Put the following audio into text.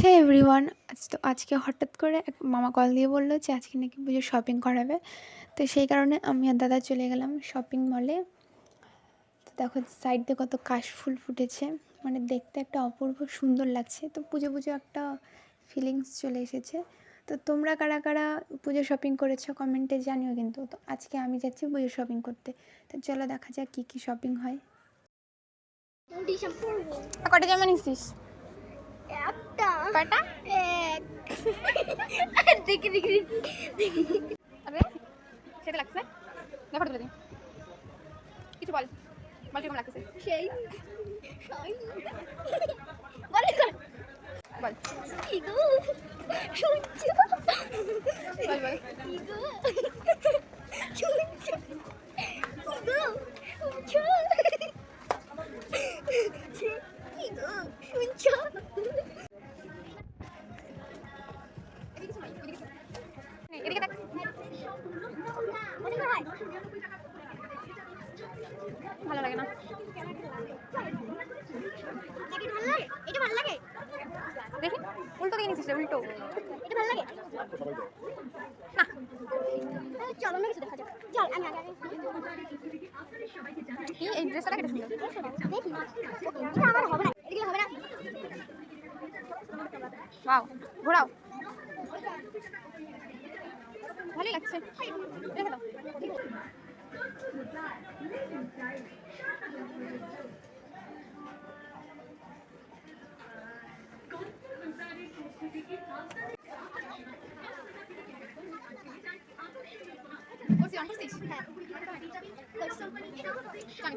হে everyone, তো আজকে হঠাৎ করে এক মামা কল দিয়ে বললো যে আজকে নাকি পুজোর শপিং করাবে। তো সেই কারণে আমি আর দাদা চলে গেলাম শপিং মলে। তো দেখো সাইড দিয়ে কত কাশফুল ফুটেছে, মানে দেখতে একটা অপূর্ব সুন্দর লাগছে। তো পুজো পুজো একটা ফিলিংস চলে এসেছে। তো তোমরা কারা কারা পুজো শপিং করেছো কমেন্টে জানিও কিন্তু। তো আজকে আমি যাচ্ছি পুজো শপিং করতে। তো চলো দেখা যাক কী কী শপিং হয়। কটা জামা নিচ্ছিস? একটা কয়টা? এক দেখি দেখি আরে সেটা লাগছে, দেখো তুলে দিই। কিছু বল বল কেমন লাগতেছে? সেই বলে বল কি গো শুনছো বল বল কি গো শুনছো কি গো শুনছো কি গো শুনছো এদিকে দেখ। ভালো লাগে না। এটা ভালো লাগে দেখি উল্টো দিয়ে নিচ্ছিস রে, উল্টো। এটা ভালো লাগে না চল অন্য কিছু দেখা যাক। চল আমি আগে কি এই ড্রেসটা কেটে সুন্দর। দেখি এটা আমার হবে না, এদিকে হবে না। ওয়াও, ঘোরাও। ভালোই লাগছে, রেখে দাও। করছিস? হ্যাঁ